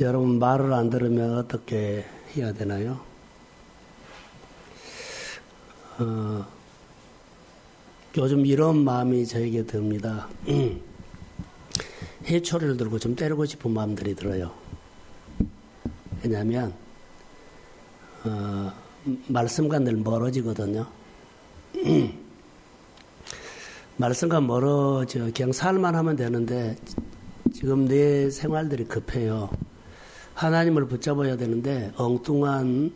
여러분 말을 안 들으면 어떻게 해야 되나요? 요즘 이런 마음이 저에게 듭니다. 해초리를 들고 좀 때리고 싶은 마음들이 들어요. 왜냐하면 말씀과 늘 멀어지거든요. 말씀과 멀어져 그냥 살만 하면 되는데 지금 내 생활들이 급해요. 하나님을 붙잡아야 되는데 엉뚱한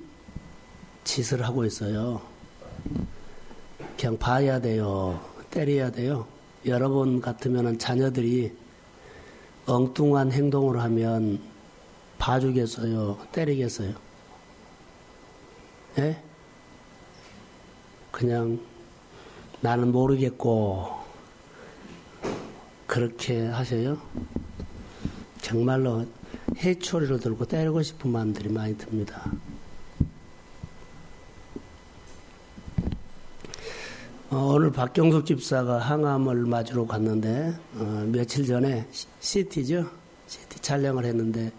짓을 하고 있어요. 그냥 봐야 돼요. 때려야 돼요. 여러분 같으면 자녀들이 엉뚱한 행동을 하면 봐주겠어요? 때리겠어요? 예? 그냥 나는 모르겠고 그렇게 하셔요? 정말로 해초리를 들고 때리고 싶은 마음들이 많이 듭니다. 오늘 박경숙 집사가 항암을 맞으러 갔는데 며칠 전에 CT죠? CT 촬영을 했는데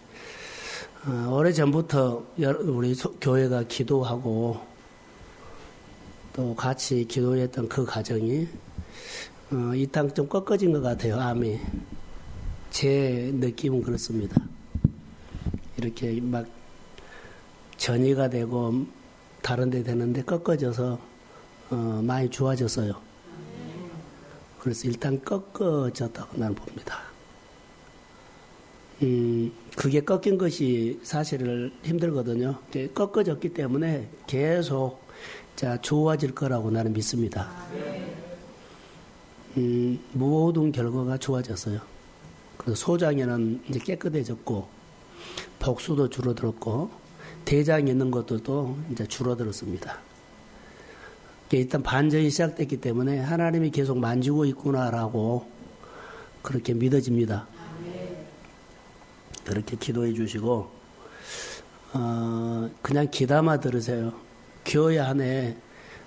오래전부터 우리 교회가 기도하고 또 같이 기도했던 그 과정이 이 땅 좀 꺾어진 것 같아요. 암이. 제 느낌은 그렇습니다. 이렇게 막 전이가 되고 다른 데 되는데 꺾어져서 많이 좋아졌어요. 그래서 일단 꺾어졌다고 나는 봅니다. 그게 꺾인 것이 사실은 힘들거든요. 꺾어졌기 때문에 계속 좋아질 거라고 나는 믿습니다. 모든 결과가 좋아졌어요. 그래서 소장에는 이제 깨끗해졌고 복수도 줄어들었고 대장에 있는 것들도 이제 줄어들었습니다. 일단 반전이 시작됐기 때문에 하나님이 계속 만지고 있구나라고 그렇게 믿어집니다. 그렇게 기도해 주시고 그냥 귀담아 들으세요. 교회 안에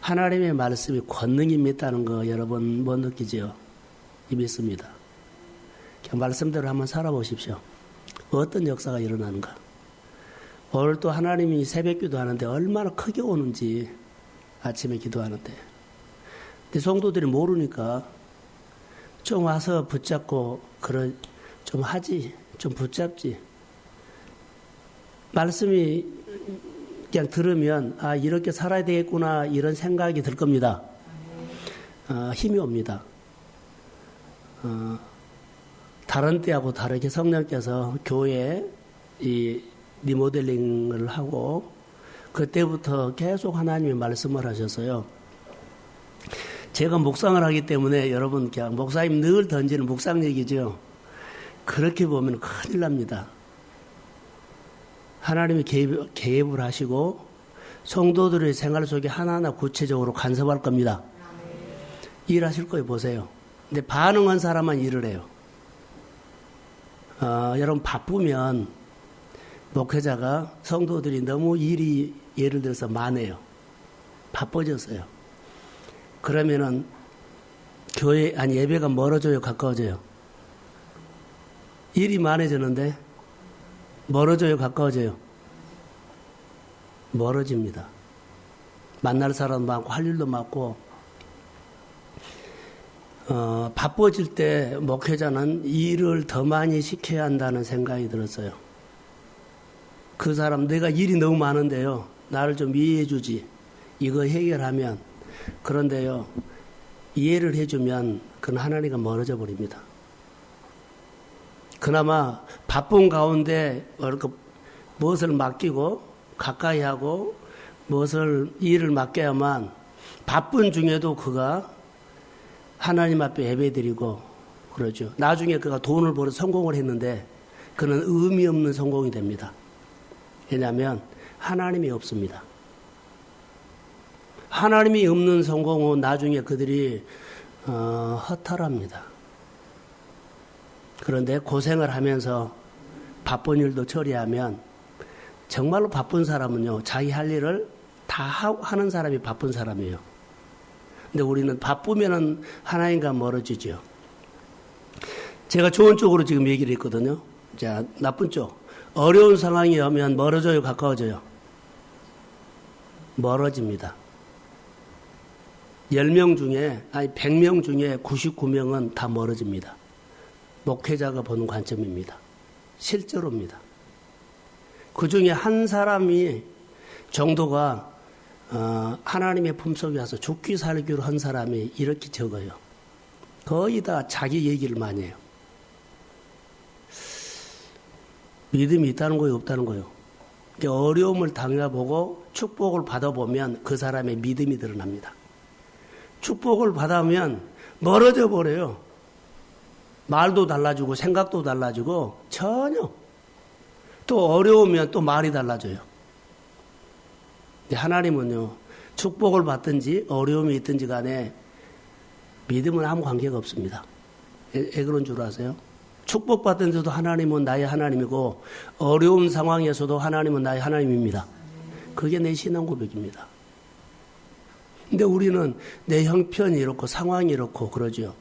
하나님의 말씀이 권능이 있다는 거 여러분 못 느끼죠? 믿습니다. 그냥 말씀대로 한번 살아보십시오. 어떤 역사가 일어나는가. 오늘 또 하나님이 새벽 기도하는데 얼마나 크게 오는지 아침에 기도하는데 근데 성도들이 모르니까 좀 와서 붙잡고 좀 하지, 좀 붙잡지. 말씀이 그냥 들으면 이렇게 살아야 되겠구나 이런 생각이 들 겁니다. 힘이 옵니다. 다른 때하고 다르게 성령께서 교회에 이 리모델링을 하고 그때부터 계속 하나님이 말씀을 하셨어요. 제가 묵상을 하기 때문에 여러분 그냥 목사님 늘 던지는 묵상 얘기죠. 그렇게 보면 큰일 납니다. 하나님이 개입을 하시고 성도들의 생활 속에 하나하나 구체적으로 간섭할 겁니다. 일하실 거예요. 보세요. 근데 반응한 사람만 일을 해요. 여러분 바쁘면 목회자가 성도들이 너무 일이 예를 들어서 많아요. 바빠졌어요. 그러면은 예배가 멀어져요, 가까워져요? 일이 많아졌는데 멀어져요, 가까워져요? 멀어집니다. 만날 사람도 많고 할 일도 많고 바빠질 때 목회자는 일을 더 많이 시켜야 한다는 생각이 들었어요. 그 사람 내가 일이 너무 많은데요. 나를 좀 이해해 주지. 이거 해결하면. 그런데요. 이해를 해주면 그건 하나님과 멀어져 버립니다. 그나마 바쁜 가운데 무엇을 맡기고 가까이 하고 무엇을 일을 맡겨야만 바쁜 중에도 그가 하나님 앞에 예배드리고 그러죠. 나중에 그가 돈을 벌어 성공을 했는데 그는 의미 없는 성공이 됩니다. 왜냐하면 하나님이 없습니다. 하나님이 없는 성공은 나중에 그들이 허탈합니다. 그런데 고생을 하면서 바쁜 일도 처리하면 정말로 바쁜 사람은요. 자기 할 일을 다 하는 사람이 바쁜 사람이에요. 근데 우리는 바쁘면은 하나님과 멀어지죠. 제가 좋은 쪽으로 지금 얘기를 했거든요. 자, 나쁜 쪽. 어려운 상황이 오면 멀어져요, 가까워져요? 멀어집니다. 10명 중에, 아니 100명 중에 99명은 다 멀어집니다. 목회자가 보는 관점입니다. 실제로입니다. 그 중에 한 사람이 정도가 하나님의 품속에 와서 죽기 살기로 한 사람이 이렇게 적어요. 거의 다 자기 얘기를 많이 해요. 믿음이 있다는 거예요, 없다는 거예요? 어려움을 당해보고 축복을 받아보면 그 사람의 믿음이 드러납니다. 축복을 받으면 멀어져 버려요. 말도 달라지고 생각도 달라지고 전혀. 또 어려우면 또 말이 달라져요. 하나님은요, 축복을 받든지 어려움이 있든지 간에 믿음은 아무 관계가 없습니다. 왜 그런 줄 아세요? 축복받은 데도 하나님은 나의 하나님이고 어려운 상황에서도 하나님은 나의 하나님입니다. 그게 내 신앙 고백입니다. 근데 우리는 내 형편이 이렇고 상황이 이렇고 그러죠.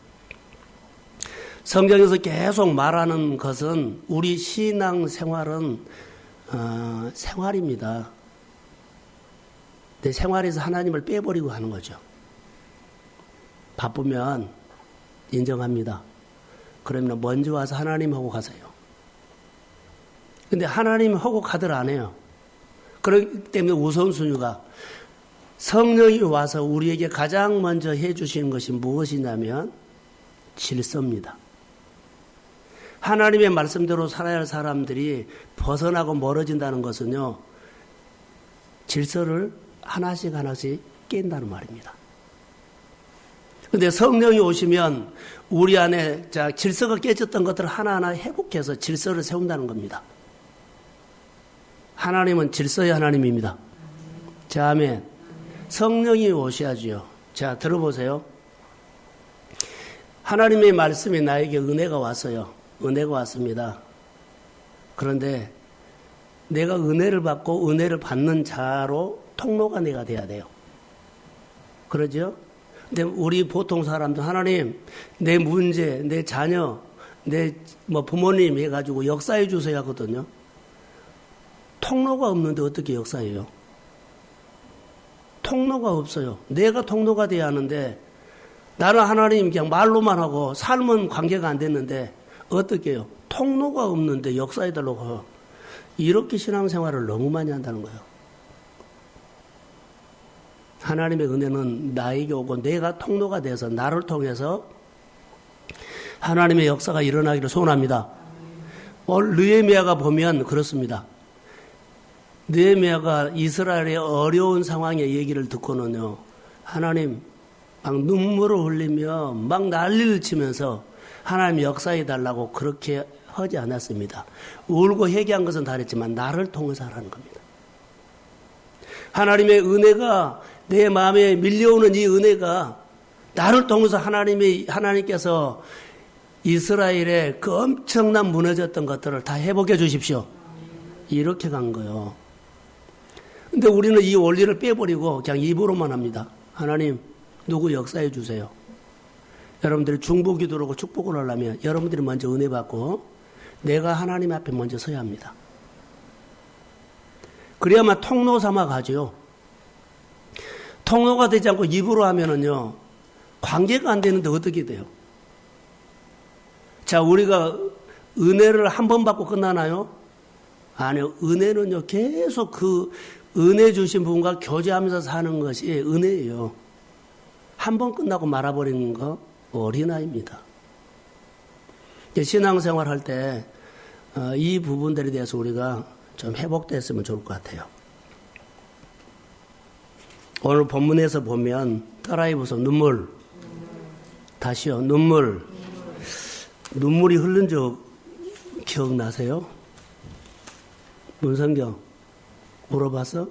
성경에서 계속 말하는 것은 우리 신앙 생활은 생활입니다. 내 생활에서 하나님을 빼버리고 하는 거죠. 바쁘면 인정합니다. 그러면 먼저 와서 하나님하고 가세요. 근데 하나님하고 가들 안 해요. 그렇기 때문에 우선순위가 성령이 와서 우리에게 가장 먼저 해주시는 것이 무엇이냐면 질서입니다. 하나님의 말씀대로 살아야 할 사람들이 벗어나고 멀어진다는 것은요, 질서를 하나씩 하나씩 깬다는 말입니다. 그런데 성령이 오시면 우리 안에 질서가 깨졌던 것들을 하나하나 회복해서 질서를 세운다는 겁니다. 하나님은 질서의 하나님입니다. 자, 아멘. 성령이 오셔야지요. 자, 들어보세요. 하나님의 말씀이 나에게 은혜가 왔어요. 은혜가 왔습니다. 그런데 내가 은혜를 받고 은혜를 받는 자로 통로가 내가 돼야 돼요. 그러죠? 근데 우리 보통 사람들 하나님 내 문제, 내 자녀, 내 부모님 해가지고 역사해 주세요 하거든요. 통로가 없는데 어떻게 역사해요? 통로가 없어요. 내가 통로가 돼야 하는데 나는 하나님 그냥 말로만 하고 삶은 관계가 안 됐는데 어떻게 해요? 통로가 없는데 역사해달라고 이렇게 신앙생활을 너무 많이 한다는 거예요. 하나님의 은혜는 나에게 오고 내가 통로가 돼서 나를 통해서 하나님의 역사가 일어나기를 소원합니다. 느헤미야가 보면 그렇습니다. 느헤미야가 이스라엘의 어려운 상황의 얘기를 듣고는요, 하나님 막 눈물을 흘리며 막 난리를 치면서 하나님 역사해 달라고 그렇게 하지 않았습니다. 울고 회개한 것은 다르지만 나를 통해서 하라는 겁니다. 하나님의 은혜가 내 마음에 밀려오는 이 은혜가 나를 통해서 하나님께서 이스라엘의 그 엄청난 무너졌던 것들을 다 회복해 주십시오. 이렇게 간 거예요. 근데 우리는 이 원리를 빼버리고 그냥 입으로만 합니다. 하나님, 누구 역사해 주세요. 여러분들이 중보기도를 하고 축복을 하려면 여러분들이 먼저 은혜 받고 내가 하나님 앞에 먼저 서야 합니다. 그래야만 통로 삼아 가죠. 통로가 되지 않고 입으로 하면은요, 관계가 안 되는데 어떻게 돼요? 자, 우리가 은혜를 한 번 받고 끝나나요? 아니요. 은혜는요, 계속 그 은혜 주신 분과 교제하면서 사는 것이 은혜예요. 한 번 끝나고 말아버리는 거 어린아이입니다. 신앙생활 할 때 이 부분들에 대해서 우리가 좀 회복됐으면 좋을 것 같아요. 오늘 본문에서 보면 따라해 보세요. 눈물. 다시요. 눈물. 눈물이 흐른 적 기억나세요? 문성경 물어봤어?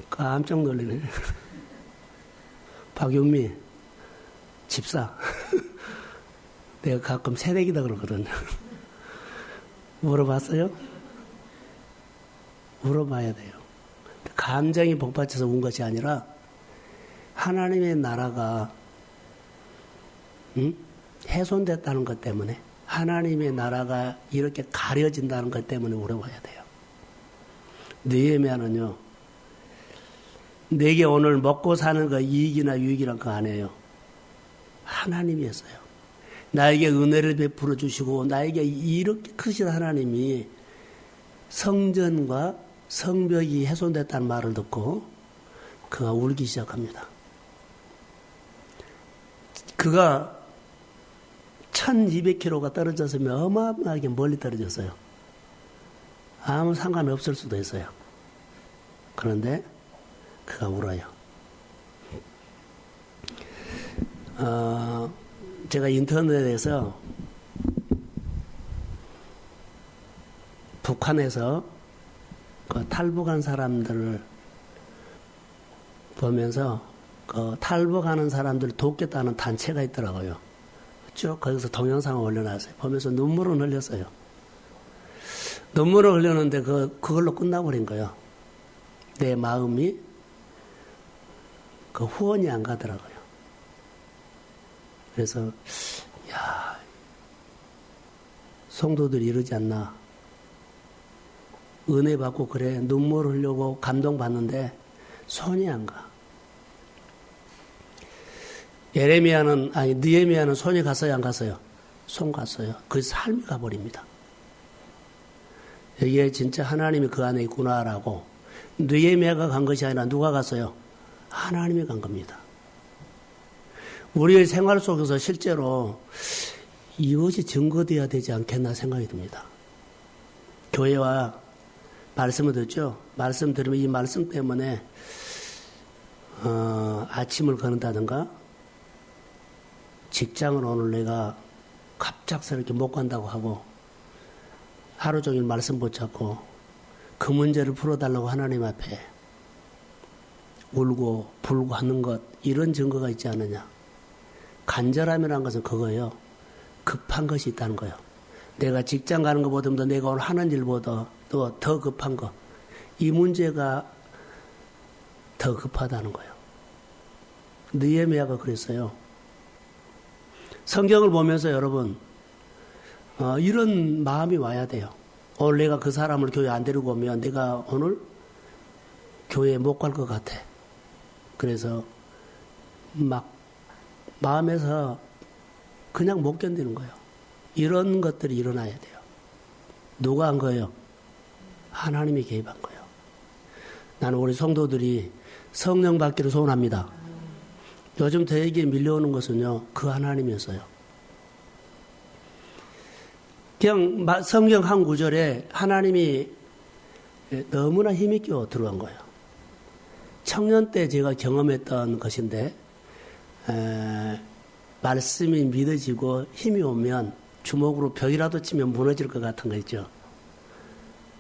깜짝 놀라네. 박윤미 집사. 내가 가끔 새내기다 그러거든. 물어봤어요? 물어봐야 돼요. 감정이 복받쳐서 운 것이 아니라 하나님의 나라가 훼손됐다는 것 때문에 하나님의 나라가 이렇게 가려진다는 것 때문에 어려워야 돼요. 느헤미야는요, 내게 오늘 먹고 사는 거 이익이나 유익이란 거 아니에요. 하나님이었어요. 나에게 은혜를 베풀어 주시고 나에게 이렇게 크신 하나님이 성전과 성벽이 훼손됐다는 말을 듣고 그가 울기 시작합니다. 그가 1200km가 떨어졌으면 어마어마하게 멀리 떨어졌어요. 아무 상관없을 수도 있어요. 그런데 그가 울어요. 제가 인터넷에서 북한에서 그 탈북한 사람들을 보면서 그 탈북하는 사람들을 돕겠다는 단체가 있더라고요. 쭉 거기서 동영상을 올려놨어요. 보면서 눈물을 흘렸어요. 눈물을 흘렸는데 그걸로 끝나버린 거예요. 내 마음이 그 후원이 안 가더라고요. 그래서 야, 성도들이 이러지 않나. 은혜 받고 그래 눈물 흘리고 감동받는데 손이 안 가. 느헤미야는 손이 갔어요, 안 갔어요? 손 갔어요. 그 삶이 가버립니다. 이게 진짜 하나님이 그 안에 있구나라고. 느헤미야가 간 것이 아니라 누가 갔어요? 하나님이 간 겁니다. 우리의 생활 속에서 실제로 이것이 증거되어야 되지 않겠나 생각이 듭니다. 교회와 말씀을 듣죠. 말씀 들으면 이 말씀 때문에 아침을 거는다든가 직장을 오늘 내가 갑작스럽게 못 간다고 하고 하루 종일 말씀 붙잡고 그 문제를 풀어달라고 하나님 앞에 울고 불고 하는 것, 이런 증거가 있지 않느냐. 간절함이라는 것은 그거예요. 급한 것이 있다는 거예요. 내가 직장 가는 것보다 내가 오늘 하는 일보다 또 더 급한 거, 이 문제가 더 급하다는 거예요. 느헤미야가 그랬어요. 성경을 보면서 여러분 이런 마음이 와야 돼요. 오늘 내가 그 사람을 교회 안 데리고 오면 내가 오늘 교회에 못 갈 것 같아. 그래서 막 마음에서 그냥 못 견디는 거예요. 이런 것들이 일어나야 돼요. 누가 한 거예요? 하나님이 개입한 거예요. 나는 우리 성도들이 성령 받기를 소원합니다. 요즘 저에게 밀려오는 것은요, 그 하나님이었어요. 그냥 성경 한 구절에 하나님이 너무나 힘있게 들어간 거예요. 청년 때 제가 경험했던 것인데, 말씀이 믿어지고 힘이 오면 주먹으로 벽이라도 치면 무너질 것 같은 거 있죠.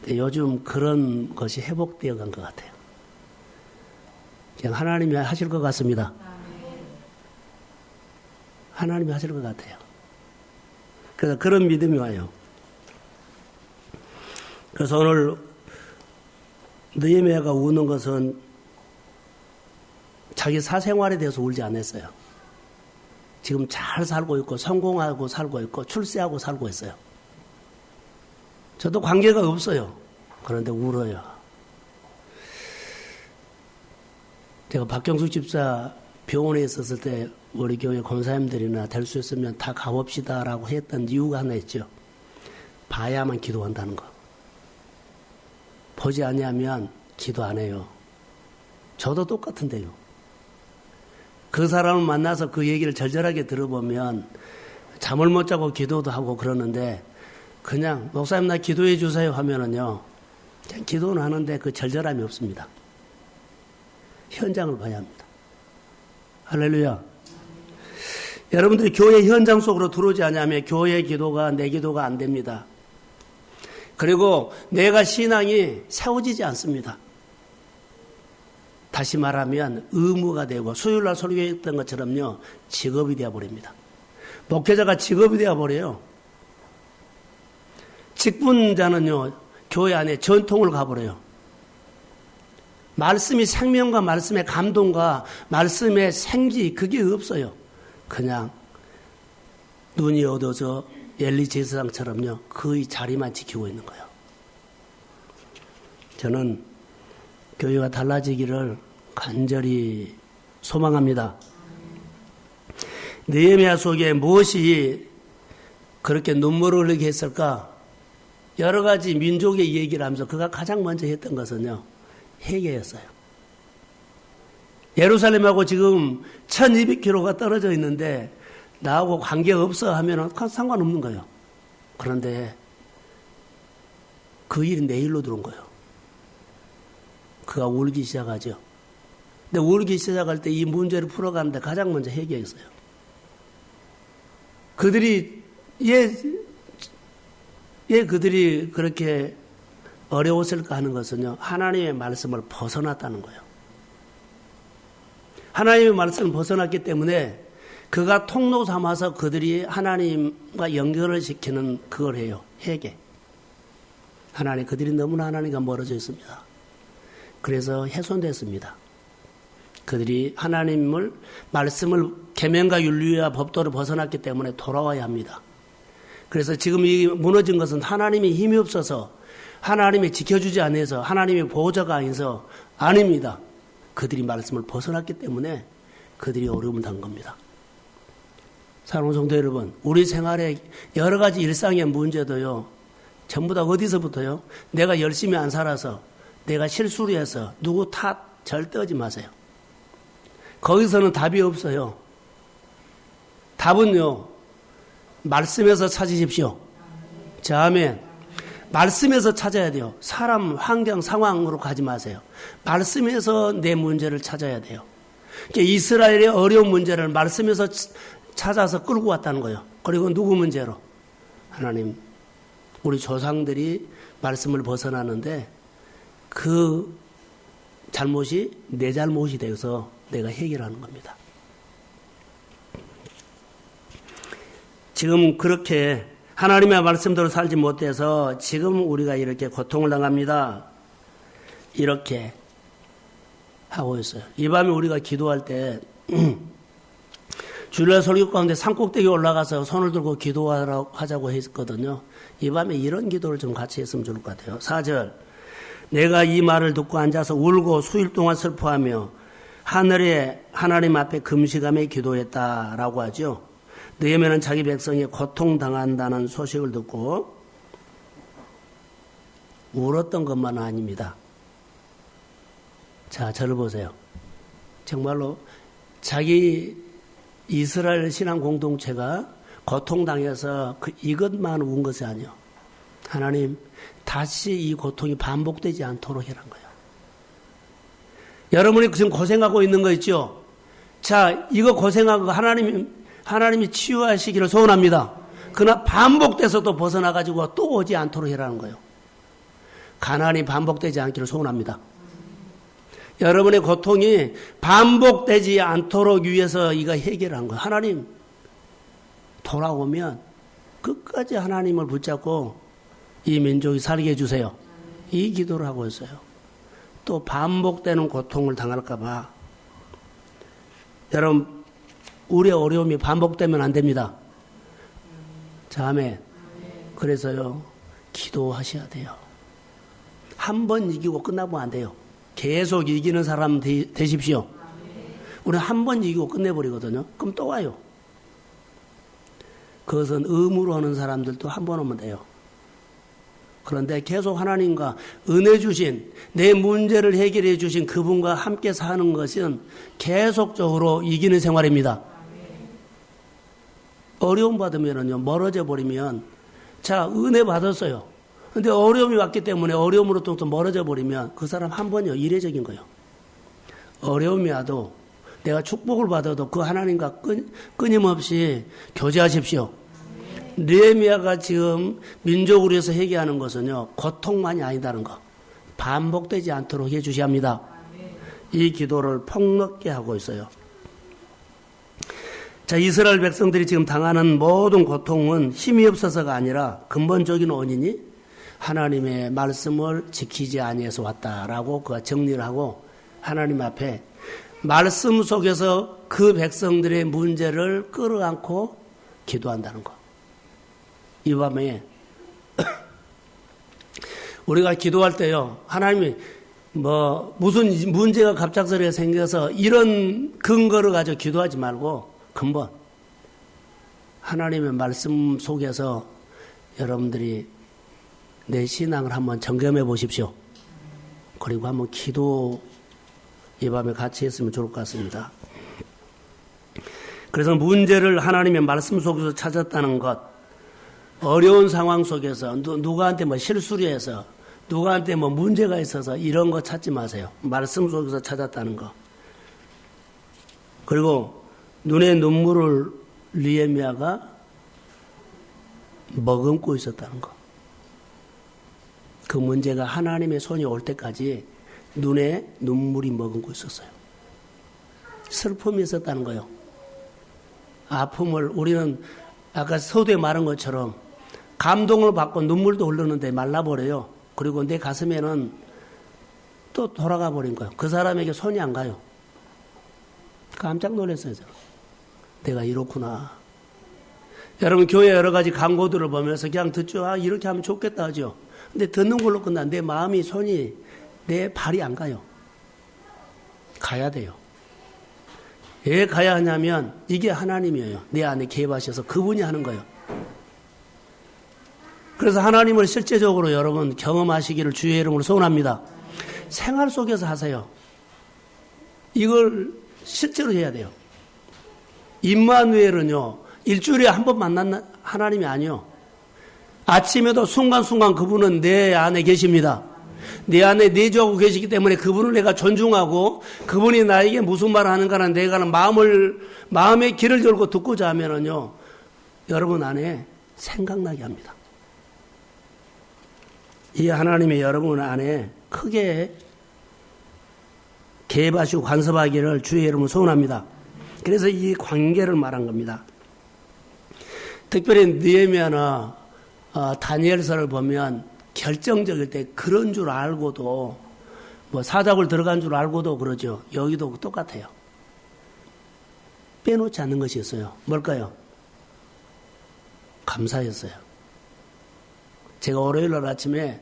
요즘 그런 것이 회복되어 간 것 같아요. 그냥 하나님이 하실 것 같습니다. 하나님이 하실 것 같아요. 그래서 그런 믿음이 와요. 그래서 오늘 느헤미야가 우는 것은 자기 사생활에 대해서 울지 않았어요. 지금 잘 살고 있고 성공하고 살고 있고 출세하고 살고 있어요. 저도 관계가 없어요. 그런데 울어요. 제가 박경숙 집사 병원에 있었을 때 우리 교회 권사님들이나 될 수 있으면 다 가봅시다라고 했던 이유가 하나 있죠. 봐야만 기도한다는 거. 보지 않으면 기도 안 해요. 저도 똑같은데요. 그 사람을 만나서 그 얘기를 절절하게 들어보면 잠을 못 자고 기도도 하고 그러는데 그냥 목사님 나 기도해 주세요 하면은요, 그냥 기도는 하는데 그 절절함이 없습니다. 현장을 봐야 합니다. 할렐루야. 여러분들이 교회 현장 속으로 들어오지 않으면 교회 기도가 내 기도가 안 됩니다. 그리고 내가 신앙이 세워지지 않습니다. 다시 말하면 의무가 되고 수요일날 설교했던 것처럼요, 직업이 되어버립니다. 목회자가 직업이 되어버려요. 직분자는요, 교회 안에 전통을 가버려요. 말씀이 생명과 말씀의 감동과 말씀의 생기, 그게 없어요. 그냥 눈이 어두워져 엘리 제사장처럼요, 그 자리만 지키고 있는 거예요. 저는 교회가 달라지기를 간절히 소망합니다. 느헤미야 속에 무엇이 그렇게 눈물을 흘리게 했을까? 여러 가지 민족의 얘기를 하면서 그가 가장 먼저 했던 것은요, 회개였어요. 예루살렘하고 지금 1200km가 떨어져 있는데 나하고 관계없어 하면 상관없는 거예요. 그런데 그 일이 내일로 들어온 거예요. 그가 울기 시작하죠. 근데 울기 시작할 때 이 문제를 풀어가는데 가장 먼저 회개했어요. 그들이 그들이 그렇게 어려웠을까 하는 것은요, 하나님의 말씀을 벗어났다는 거예요. 하나님의 말씀을 벗어났기 때문에 그가 통로 삼아서 그들이 하나님과 연결을 시키는 그걸 해요. 회개. 그들이 너무나 하나님과 멀어져 있습니다. 그래서 훼손됐습니다. 그들이 하나님을, 말씀을, 계명과 윤리와 법도를 벗어났기 때문에 돌아와야 합니다. 그래서 지금 이 무너진 것은 하나님의 힘이 없어서, 하나님이 지켜주지 않아서, 하나님의 보호자가 아니서 아닙니다. 그들이 말씀을 벗어났기 때문에 그들이 어려움을 당한 겁니다. 사랑하는 성도 여러분, 우리 생활에 여러 가지 일상의 문제도요, 전부 다 어디서부터요? 내가 열심히 안 살아서, 내가 실수를 해서 누구 탓 절대 하지 마세요. 거기서는 답이 없어요. 답은요, 말씀에서 찾으십시오. 자, 아멘. 말씀에서 찾아야 돼요. 사람, 환경, 상황으로 가지 마세요. 말씀에서 내 문제를 찾아야 돼요. 그러니까 이스라엘의 어려운 문제를 말씀에서 찾아서 끌고 왔다는 거예요. 그리고 누구 문제로? 하나님, 우리 조상들이 말씀을 벗어나는데 그 잘못이 내 잘못이 되어서 내가 해결하는 겁니다. 지금 그렇게 하나님의 말씀대로 살지 못해서 지금 우리가 이렇게 고통을 당합니다. 이렇게 하고 있어요. 이 밤에 우리가 기도할 때 주일날 설교 가운데 산꼭대기에 올라가서 손을 들고 기도하자고 했거든요. 이 밤에 이런 기도를 좀 같이 했으면 좋을 것 같아요. 4절, 내가 이 말을 듣고 앉아서 울고 수일 동안 슬퍼하며 하늘에 하나님 앞에 금식하며 기도했다라고 하죠. 느헤미야는 자기 백성이 고통당한다는 소식을 듣고 울었던 것만은 아닙니다. 자, 저를 보세요. 정말로 자기 이스라엘 신앙 공동체가 고통당해서 이것만 운 것이 아니에요. 하나님, 다시 이 고통이 반복되지 않도록 해란 거예요. 여러분이 지금 고생하고 있는 거 있죠? 자, 이거 고생하고 하나님이 치유하시기를 소원합니다. 그러나 반복돼서도 벗어나가지고 또 오지 않도록 해라는 거예요. 가난이 반복되지 않기를 소원합니다. 여러분의 고통이 반복되지 않도록 위해서 이거 해결한 거예요. 하나님, 돌아오면 끝까지 하나님을 붙잡고 이 민족이 살게 해주세요. 이 기도를 하고 있어요. 또 반복되는 고통을 당할까 봐. 여러분, 우리의 어려움이 반복되면 안 됩니다. 자, 아멘. 그래서요, 기도하셔야 돼요. 한 번 이기고 끝나면 안 돼요. 계속 이기는 사람 되십시오. 우리 한 번 이기고 끝내버리거든요. 그럼 또 와요. 그것은 의무로 하는 사람들도 한 번 오면 돼요. 그런데 계속 하나님과 은혜 주신, 내 문제를 해결해 주신 그분과 함께 사는 것은 계속적으로 이기는 생활입니다. 어려움 받으면요, 멀어져 버리면, 자, 은혜 받았어요. 근데 어려움이 왔기 때문에 어려움으로 또 멀어져 버리면 그 사람 한 번요, 이례적인 거예요. 어려움이 와도 내가 축복을 받아도 그 하나님과 끊임없이 교제하십시오. 느헤미야가 지금 민족을 위해서 회개하는 것은요, 고통만이 아니다는 거. 반복되지 않도록 해주셔야 합니다. 이 기도를 폭넓게 하고 있어요. 자, 이스라엘 백성들이 지금 당하는 모든 고통은 힘이 없어서가 아니라 근본적인 원인이 하나님의 말씀을 지키지 아니해서 왔다라고 그가 정리를 하고 하나님 앞에 말씀 속에서 그 백성들의 문제를 끌어안고 기도한다는 것. 이 밤에 우리가 기도할 때요, 하나님이 무슨 문제가 갑작스레 생겨서 이런 근거를 가지고 기도하지 말고 근본 하나님의 말씀 속에서 여러분들이 내 신앙을 한번 점검해 보십시오. 그리고 한번 기도 이 밤에 같이 했으면 좋을 것 같습니다. 그래서 문제를 하나님의 말씀 속에서 찾았다는 것, 어려운 상황 속에서 누구한테 실수를 해서 누구한테 문제가 있어서 이런 거 찾지 마세요. 말씀 속에서 찾았다는 거. 그리고 눈에 눈물을 느헤미야가 머금고 있었다는 거. 그 문제가 하나님의 손이 올 때까지 눈에 눈물이 머금고 있었어요. 슬픔이 있었다는 거예요. 아픔을 우리는 아까 서두에 말한 것처럼 감동을 받고 눈물도 흐르는데 말라버려요. 그리고 내 가슴에는 또 돌아가 버린 거예요. 그 사람에게 손이 안 가요. 깜짝 놀랐어요. 저는. 내가 이렇구나. 여러분 교회 여러 가지 광고들을 보면서 그냥 듣죠. 아, 이렇게 하면 좋겠다 하죠. 근데 듣는 걸로 끝나. 내 마음이 손이 내 발이 안 가요. 가야 돼요. 왜 가야 하냐면 이게 하나님이에요. 내 안에 개입하셔서 그분이 하는 거예요. 그래서 하나님을 실제적으로 여러분 경험하시기를 주의 이름으로 소원합니다. 생활 속에서 하세요. 이걸 실제로 해야 돼요. 임마누엘은요, 일주일에 한 번 만난 하나님이 아니요. 아침에도 순간순간 그분은 내 안에 계십니다. 내 안에 내주하고 계시기 때문에 그분을 내가 존중하고 그분이 나에게 무슨 말을 하는가는 내가 마음의 길을 열고 듣고자 하면은요, 여러분 안에 생각나게 합니다. 이 하나님의 여러분 안에 크게 개입하시고 간섭하기를 주의 이름으로 소원합니다. 그래서 이 관계를 말한 겁니다. 특별히 느헤미야나 다니엘서를 보면 결정적일 때 그런 줄 알고도 사자굴 들어간 줄 알고도 그러죠. 여기도 똑같아요. 빼놓지 않는 것이 있어요. 뭘까요? 감사였어요. 제가 월요일 날 아침에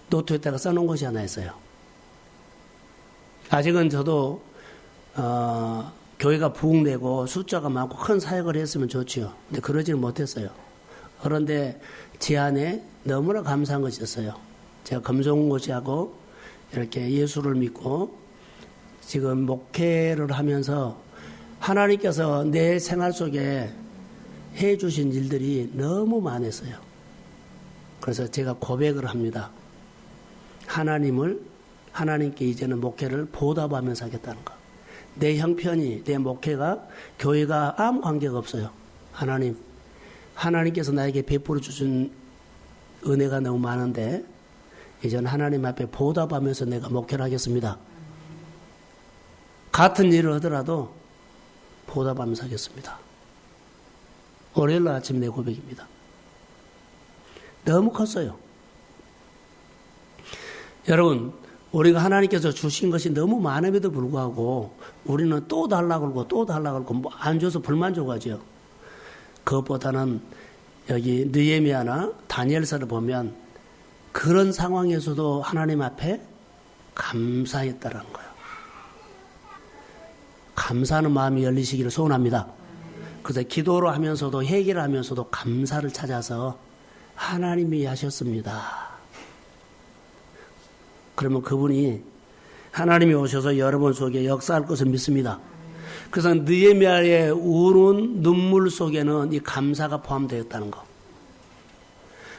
노트에다가 써놓은 것이 하나 있어요. 아직은 저도 교회가 부흥되고 숫자가 많고 큰 사역을 했으면 좋지요. 근데 그러지는 못했어요. 그런데 제 안에 너무나 감사한 것이 있어요. 제가 검정고시하고 이렇게 예수를 믿고 지금 목회를 하면서 하나님께서 내 생활 속에 해 주신 일들이 너무 많았어요. 그래서 제가 고백을 합니다. 하나님께 이제는 목회를 보답하면서 하겠다는 거. 내 형편이, 내 목회가, 교회가 아무 관계가 없어요. 하나님께서 나에게 베풀어 주신 은혜가 너무 많은데 이제는 하나님 앞에 보답하면서 내가 목회를 하겠습니다. 같은 일을 하더라도 보답하면서 하겠습니다. 월요일 아침 내 고백입니다. 너무 컸어요. 여러분, 우리가 하나님께서 주신 것이 너무 많음에도 불구하고 우리는 또 달라고 그러고 또 달라고 그러고 안 줘서 불만족하죠. 그것보다는 여기 느헤미야나 다니엘서를 보면 그런 상황에서도 하나님 앞에 감사했다는 거예요. 감사하는 마음이 열리시기를 소원합니다. 그래서 기도를 하면서도 회개를 하면서도 감사를 찾아서 하나님이 하셨습니다. 그러면 그분이 하나님이 오셔서 여러분 속에 역사할 것을 믿습니다. 그래서 느헤미야의 우는 눈물 속에는 이 감사가 포함되어 있다는 거.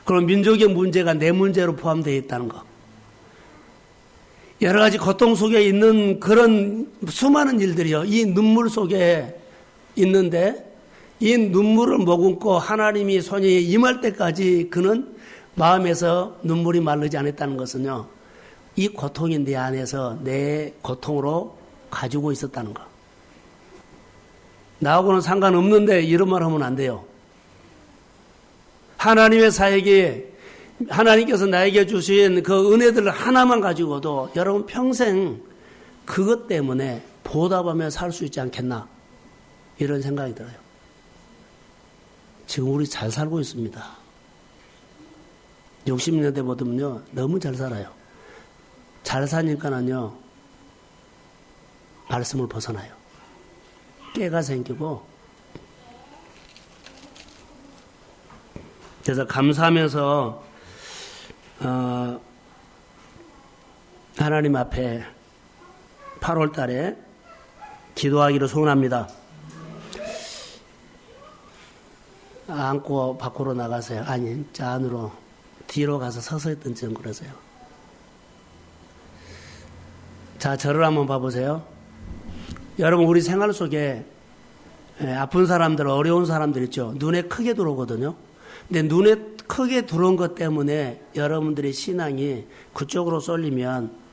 그럼 민족의 문제가 내 문제로 포함되어 있다는 거. 여러 가지 고통 속에 있는 그런 수많은 일들이요. 이 눈물 속에 있는데 이 눈물을 머금고 하나님이 손이 임할 때까지 그는 마음에서 눈물이 마르지 않았다는 것은요. 이 고통이 내 안에서 내 고통으로 가지고 있었다는 거. 나하고는 상관없는데 이런 말 하면 안 돼요. 하나님의 사역이 하나님께서 나에게 주신 그 은혜들 하나만 가지고도 여러분 평생 그것 때문에 보답하며 살 수 있지 않겠나 이런 생각이 들어요. 지금 우리 잘 살고 있습니다. 60년대 보면요, 너무 잘 살아요. 잘 사니까는요, 말씀을 벗어나요. 깨가 생기고, 그래서 감사하면서, 하나님 앞에 8월 달에 기도하기로 소원합니다. 안고 밖으로 나가세요. 아니, 저 안으로, 뒤로 가서 서서 있던 좀 그러세요. 자, 저를 한번 봐보세요. 여러분, 우리 생활 속에 아픈 사람들, 어려운 사람들 있죠. 눈에 크게 들어오거든요. 근데 눈에 크게 들어온 것 때문에 여러분들의 신앙이 그쪽으로 쏠리면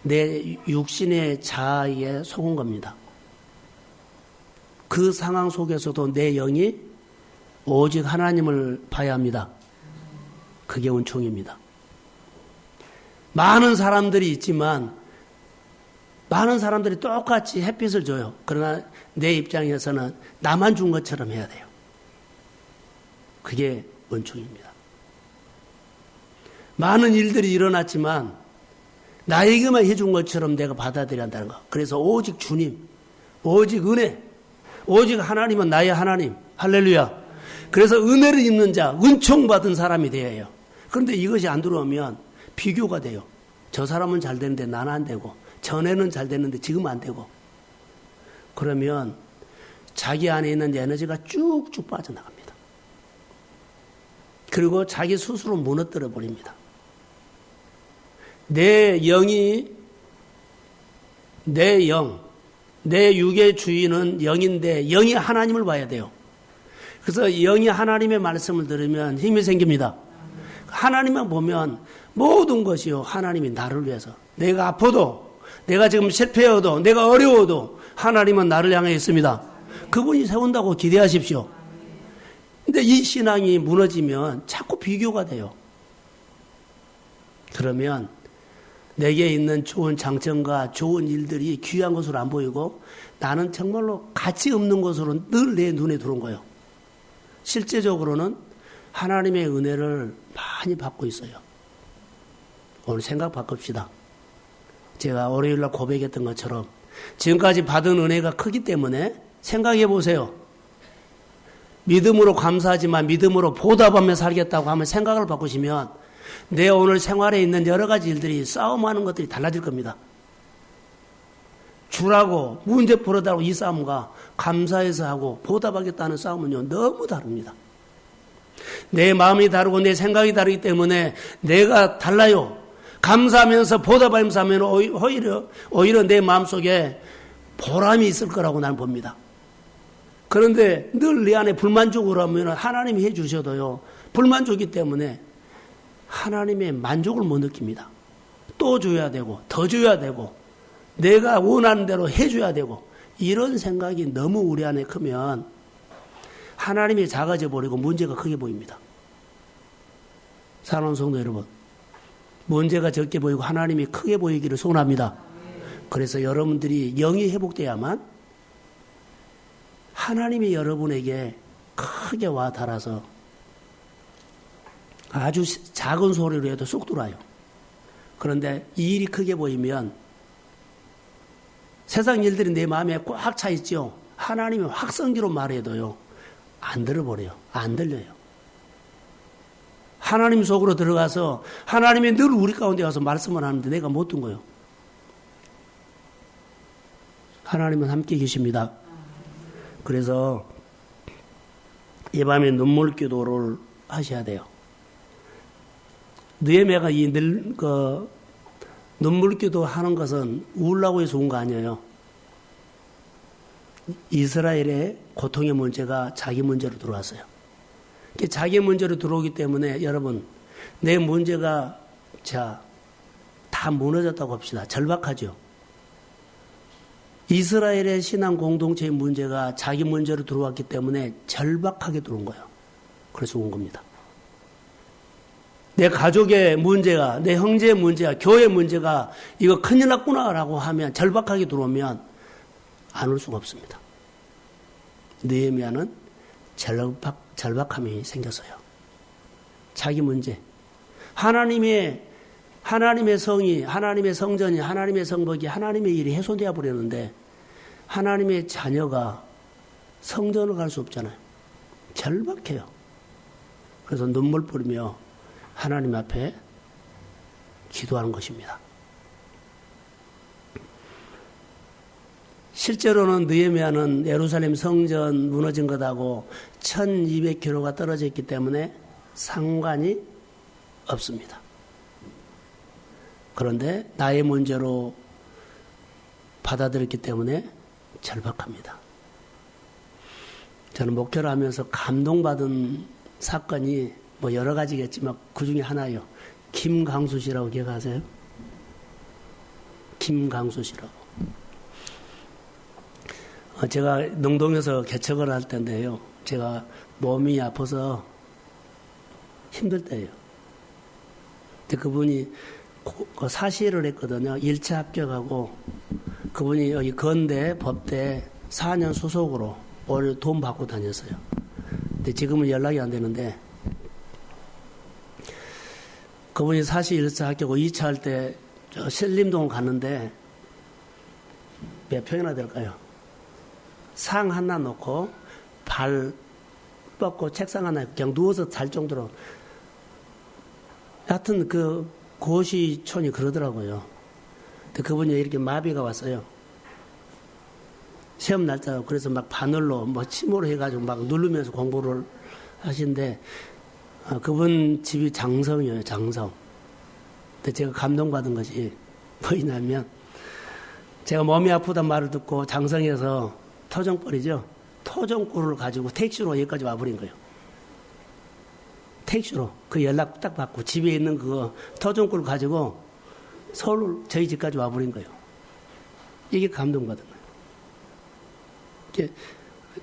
내 육신의 자아에 속은 겁니다. 그 상황 속에서도 내 영이 오직 하나님을 봐야 합니다. 그게 은총입니다. 많은 사람들이 있지만 많은 사람들이 똑같이 햇빛을 줘요. 그러나 내 입장에서는 나만 준 것처럼 해야 돼요. 그게 은총입니다. 많은 일들이 일어났지만 나에게만 해준 것처럼 내가 받아들여야 한다는 거. 그래서 오직 주님, 오직 은혜, 오직 하나님은 나의 하나님. 할렐루야. 그래서 은혜를 입는 자, 은총 받은 사람이 되어야 해요. 그런데 이것이 안 들어오면 비교가 돼요. 저 사람은 잘 되는데 나는 안 되고, 전에는 잘 됐는데 지금 안 되고. 그러면 자기 안에 있는 에너지가 쭉쭉 빠져나갑니다. 그리고 자기 스스로 무너뜨려 버립니다. 내 영이, 내 영, 내 육의 주인은 영인데 영이 하나님을 봐야 돼요. 그래서 영이 하나님의 말씀을 들으면 힘이 생깁니다. 하나님만 보면 모든 것이요, 하나님이 나를 위해서. 내가 아파도, 내가 지금 실패해도, 내가 어려워도 하나님은 나를 향해 있습니다. 그분이 세운다고 기대하십시오. 근데 이 신앙이 무너지면 자꾸 비교가 돼요. 그러면 내게 있는 좋은 장점과 좋은 일들이 귀한 것으로 안 보이고 나는 정말로 가치 없는 것으로 늘 내 눈에 들어온 거예요. 실제적으로는 하나님의 은혜를 많이 받고 있어요. 오늘 생각 바꿉시다. 제가 월요일날 고백했던 것처럼 지금까지 받은 은혜가 크기 때문에 생각해 보세요. 믿음으로 감사하지만 믿음으로 보답하며 살겠다고 하면 생각을 바꾸시면 내 오늘 생활에 있는 여러 가지 일들이 싸움하는 것들이 달라질 겁니다. 주라고 문제 풀어달라고 이 싸움과 감사해서 하고 보답하겠다는 싸움은요, 너무 다릅니다. 내 마음이 다르고 내 생각이 다르기 때문에 내가 달라요. 감사하면서 보답하면서 하면 오히려 내 마음속에 보람이 있을 거라고 나는 봅니다. 그런데 늘 내 안에 불만족으로 하면 하나님이 해주셔도요, 불만족이기 때문에 하나님의 만족을 못 느낍니다. 또 줘야 되고 더 줘야 되고 내가 원하는 대로 해줘야 되고 이런 생각이 너무 우리 안에 크면 하나님이 작아져 버리고 문제가 크게 보입니다. 사랑하는 성도 여러분, 문제가 적게 보이고 하나님이 크게 보이기를 소원합니다. 그래서 여러분들이 영이 회복돼야만 하나님이 여러분에게 크게 와 닿아서 아주 작은 소리로 해도 쏙 들어와요. 그런데 이 일이 크게 보이면 세상 일들이 내 마음에 꽉 차 있죠. 하나님이 확성기로 말해도요, 안 들어버려요. 안 들려요. 하나님 속으로 들어가서 하나님이 늘 우리 가운데 와서 말씀을 하는데 내가 못 든 거예요. 하나님은 함께 계십니다. 그래서 이 밤에 눈물 기도를 하셔야 돼요. 느헤미야가 눈물 기도 하는 것은 우울라고 해서 온 거 아니에요. 이스라엘의 고통의 문제가 자기 문제로 들어왔어요. 자기 문제로 들어오기 때문에 여러분, 내 문제가 다 무너졌다고 합시다. 절박하죠. 이스라엘의 신앙 공동체의 문제가 자기 문제로 들어왔기 때문에 절박하게 들어온 거예요. 그래서 온 겁니다. 내 가족의 문제가, 내 형제의 문제가, 교회 문제가 이거 큰일 났구나라고 하면 절박하게 들어오면 안 올 수가 없습니다. 느헤미야는 절박함이 생겼어요. 자기 문제. 하나님의 성이, 하나님의 성전이, 하나님의 성벽이, 하나님의 일이 훼손되어 버렸는데 하나님의 자녀가 성전을 갈 수 없잖아요. 절박해요. 그래서 눈물 뿌리며 하나님 앞에 기도하는 것입니다. 실제로는 느헤미야는 예루살렘 성전 무너진 것하고 1200km가 떨어져 있기 때문에 상관이 없습니다. 그런데 나의 문제로 받아들였기 때문에 절박합니다. 저는 목회를 하면서 감동받은 사건이 뭐 여러 가지겠지만 그 중에 하나예요. 김강수 씨라고 기억하세요? 김강수 씨라고. 제가 농동에서 개척을 할 때인데요. 제가 몸이 아파서 힘들 때예요. 근데 그분이 사시를 했거든요. 1차 합격하고 그분이 여기 건대 법대 4년 소속으로 올해 돈 받고 다녔어요. 근데 지금은 연락이 안 되는데 그분이 사시 1차 합격하고 2차 할 때 신림동을 갔는데 몇 평이나 될까요? 상 하나 놓고 발 뻗고 책상 하나 그냥 누워서 잘 정도로 하여튼 그 고시촌이 그러더라고요. 근데 그분이 이렇게 마비가 왔어요. 시험 날짜고 그래서 막 바늘로 뭐 침으로 해가지고 막 누르면서 공부를 하신데 그분 집이 장성이에요. 장성. 근데 제가 감동받은 것이 뭐냐면 제가 몸이 아프단 말을 듣고 장성에서 토종벌이죠. 토종꿀을 가지고 택시로 여기까지 와버린 거예요. 택시로 그 연락 딱 받고 집에 있는 그 토종꿀을 가지고 서울 저희 집까지 와버린 거예요. 이게 감동받은 거예요.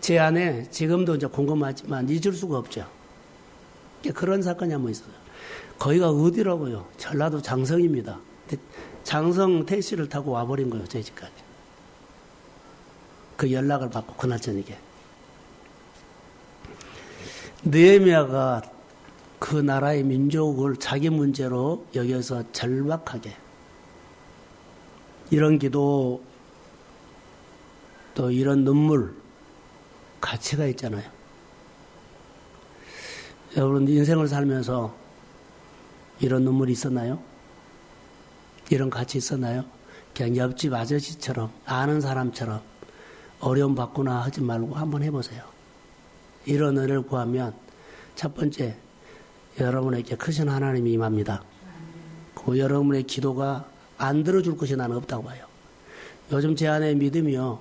제 안에 지금도 이제 궁금하지만 잊을 수가 없죠. 그런 사건이 한번 있어요. 거기가 어디라고요? 전라도 장성입니다. 장성 택시를 타고 와버린 거예요. 저희 집까지. 그 연락을 받고 그날 저녁에. 느헤미야가 그 나라의 민족을 자기 문제로 여겨서 절박하게 이런 기도 또 이런 눈물 가치가 있잖아요. 여러분 인생을 살면서 이런 눈물이 있었나요? 이런 가치 있었나요? 그냥 옆집 아저씨처럼 아는 사람처럼 어려움 받구나 하지 말고 한번 해보세요. 이런 은혜를 구하면 첫 번째 여러분에게 크신 하나님이 임합니다. 그 여러분의 기도가 안 들어줄 것이 나는 없다고 봐요. 요즘 제 안에 믿음이요.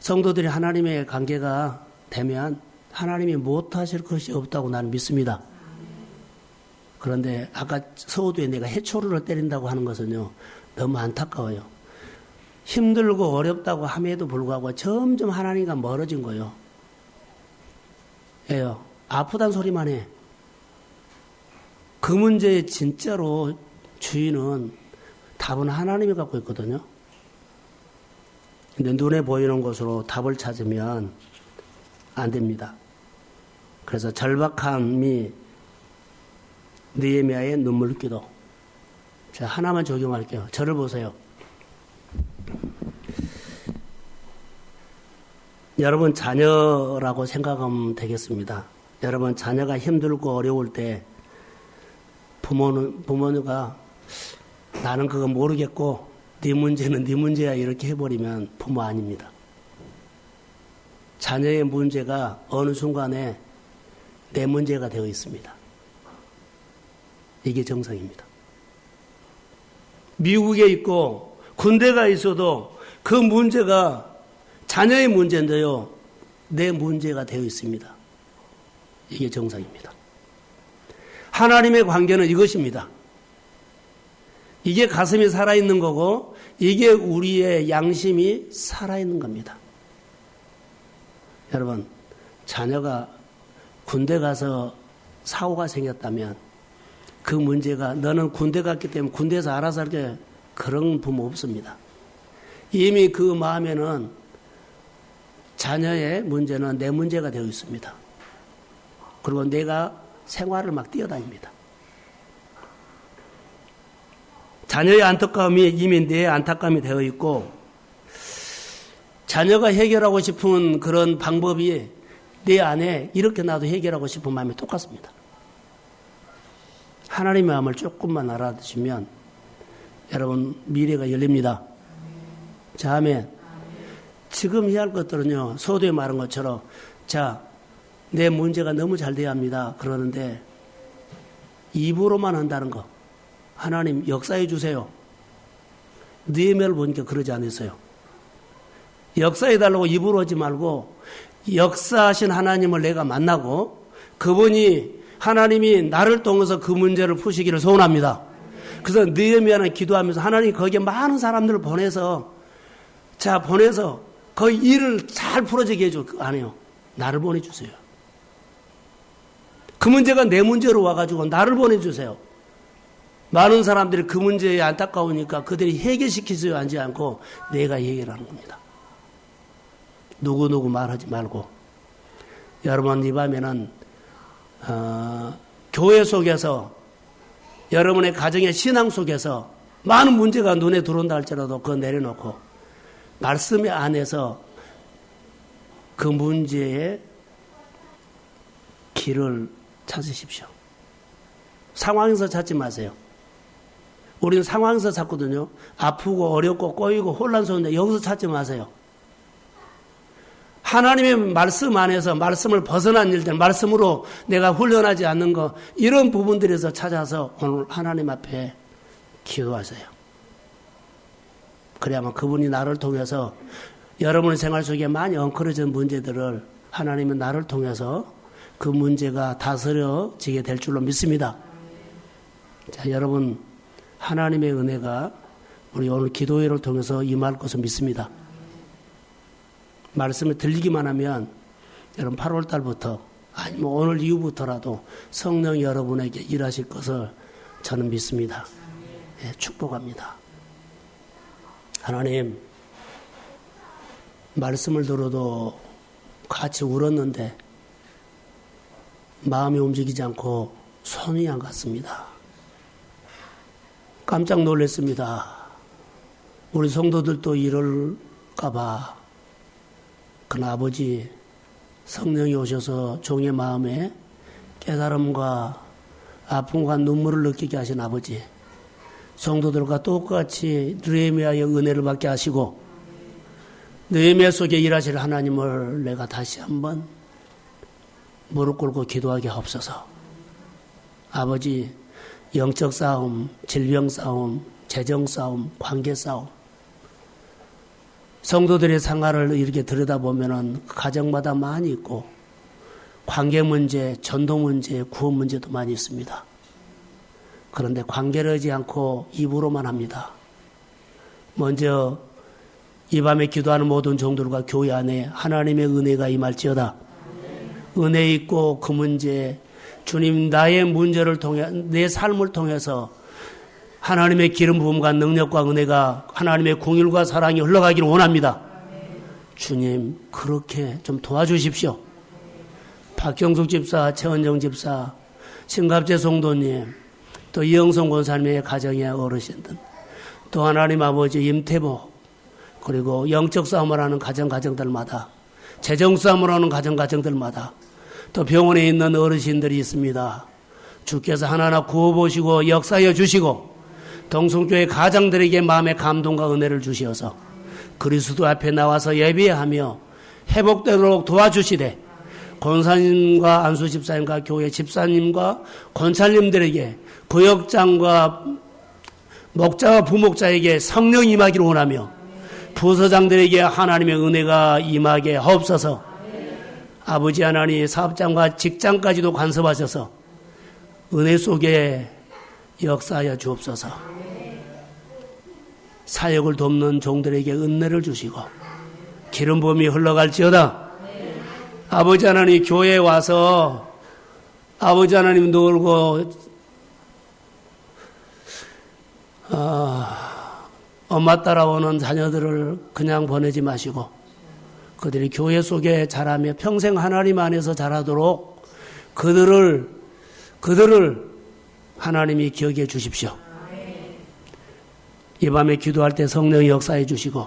성도들이 하나님의 관계가 되면 하나님이 못하실 것이 없다고 나는 믿습니다. 그런데 아까 서우도에 내가 해초를 때린다고 하는 것은요. 너무 안타까워요. 힘들고 어렵다고 함에도 불구하고 점점 하나님과 멀어진 거예요. 예요. 아프단 소리만 해. 그 문제에 진짜로 주인은 답은 하나님이 갖고 있거든요. 근데 눈에 보이는 것으로 답을 찾으면 안 됩니다. 그래서 절박함이 느헤미야의 눈물기도. 자, 하나만 적용할게요. 저를 보세요. 여러분 자녀라고 생각하면 되겠습니다. 여러분 자녀가 힘들고 어려울 때 부모가 나는 그거 모르겠고 네 문제는 네 문제야 이렇게 해버리면 부모 아닙니다. 자녀의 문제가 어느 순간에 내 문제가 되어 있습니다. 이게 정상입니다. 미국에 있고 군대가 있어도 그 문제가 자녀의 문제인데요. 내 문제가 되어 있습니다. 이게 정상입니다. 하나님의 관계는 이것입니다. 이게 가슴이 살아있는 거고 이게 우리의 양심이 살아있는 겁니다. 여러분 자녀가 군대 가서 사고가 생겼다면 그 문제가 너는 군대 갔기 때문에 군대에서 알아서 할게 그런 부모 없습니다. 이미 그 마음에는 자녀의 문제는 내 문제가 되어 있습니다. 그리고 내가 생활을 막 뛰어다닙니다. 자녀의 안타까움이 이미 내 안타까움이 되어 있고, 자녀가 해결하고 싶은 그런 방법이 내 안에 이렇게 나도 해결하고 싶은 마음이 똑같습니다. 하나님의 마음을 조금만 알아두시면 여러분 미래가 열립니다. 자, 아멘. 지금 해야 할 것들은요, 서두에 말한 것처럼, 자, 내 문제가 너무 잘 돼야 합니다. 그러는데 입으로만 한다는 거, 하나님 역사해 주세요. 느헤미야를 보니까 그러지 않았어요. 역사해 달라고 입으로 하지 말고 역사하신 하나님을 내가 만나고 그분이 하나님이 나를 통해서 그 문제를 푸시기를 소원합니다. 그래서 느헤미야는 기도하면서 하나님 거기에 많은 사람들을 보내서 거의 일을 잘 풀어지게 해줘. 안 해요. 나를 보내주세요. 그 문제가 내 문제로 와가지고 나를 보내주세요. 많은 사람들이 그 문제에 안타까우니까 그들이 해결시키세요 하지 않고 내가 해결하는 겁니다. 누구누구 말하지 말고. 여러분 이 밤에는 교회 속에서 여러분의 가정의 신앙 속에서 많은 문제가 눈에 들어온다 할지라도 그거 내려놓고 말씀 안에서 그 문제의 길을 찾으십시오. 상황에서 찾지 마세요. 우리는 상황에서 찾거든요. 아프고 어렵고 꼬이고 혼란스러운데 여기서 찾지 마세요. 하나님의 말씀 안에서 말씀을 벗어난 일들, 말씀으로 내가 훈련하지 않는 것, 이런 부분들에서 찾아서 오늘 하나님 앞에 기도하세요. 그래야만 그분이 나를 통해서 여러분의 생활 속에 많이 엉클어진 문제들을 하나님은 나를 통해서 그 문제가 다스려지게 될 줄로 믿습니다. 자, 여러분 하나님의 은혜가 우리 오늘 기도회를 통해서 임할 것을 믿습니다. 말씀을 들리기만 하면 여러분 8월 달부터 아니면 오늘 이후부터라도 성령 여러분에게 일하실 것을 저는 믿습니다. 네, 축복합니다. 하나님, 말씀을 들어도 같이 울었는데 마음이 움직이지 않고 손이 안 갔습니다. 깜짝 놀랐습니다. 우리 성도들도 이럴까봐. 그러나 아버지, 성령이 오셔서 종의 마음에 깨달음과 아픔과 눈물을 느끼게 하신 아버지, 성도들과 똑같이 느헤미야의 은혜를 받게 하시고 느헤미야 속에 일하실 하나님을 내가 다시 한번 무릎 꿇고 기도하게 하옵소서. 아버지, 영적 싸움, 질병 싸움, 재정 싸움, 관계 싸움, 성도들의 생활을 이렇게 들여다보면은 가정마다 많이 있고 관계 문제, 전도 문제, 구원 문제도 많이 있습니다. 그런데 관계를 하지 않고 입으로만 합니다. 먼저 이 밤에 기도하는 모든 종들과 교회 안에 하나님의 은혜가 임할지어다. 은혜 있고 그 문제, 주님 나의 문제를 통해 내 삶을 통해서 하나님의 기름 부음과 능력과 은혜가 하나님의 공율과 사랑이 흘러가기를 원합니다. 주님 그렇게 좀 도와주십시오. 박경숙 집사, 최원정 집사, 신갑재 성도님, 또 이영성 권사님의 가정의 어르신들, 또 하나님 아버지 임태복, 그리고 영적 싸움을 하는 가정들마다, 재정 싸움을 하는 가정들마다, 또 병원에 있는 어르신들이 있습니다. 주께서 하나하나 구워보시고 역사해 주시고 동성교회 가장들에게 마음의 감동과 은혜를 주시어서 그리스도 앞에 나와서 예배하며 회복되도록 도와주시되 권사님과 안수 집사님과 교회 집사님과 권사님들에게 구역장과 목자와 부목자에게 성령 임하기를 원하며 부서장들에게 하나님의 은혜가 임하게 하옵소서. 아버지 하나님, 사업장과 직장까지도 간섭하셔서 은혜 속에 역사하여 주옵소서. 사역을 돕는 종들에게 은혜를 주시고 기름 부음이 흘러갈지어다. 아버지 하나님, 교회에 와서 아버지 하나님 놀고 엄마 따라오는 자녀들을 그냥 보내지 마시고 그들이 교회 속에 자라며 평생 하나님 안에서 자라도록 그들을 하나님이 기억해 주십시오. 이 밤에 기도할 때 성령이 역사해 주시고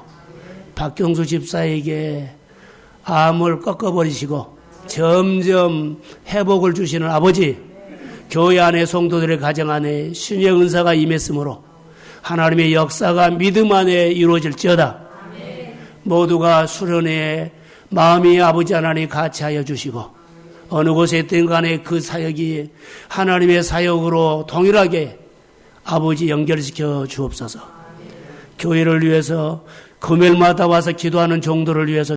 박경수 집사에게 암을 꺾어버리시고 점점 회복을 주시는 아버지, 교회 안에 성도들의 가정 안에 신의 은사가 임했으므로 하나님의 역사가 믿음 안에 이루어질지어다. 모두가 수련회에 마음이 아버지 하나님 같이 하여 주시고 어느 곳에 있든 간에 그 사역이 하나님의 사역으로 동일하게 아버지 연결시켜 주옵소서. 교회를 위해서 금요일마다 와서 기도하는 종들을 위해서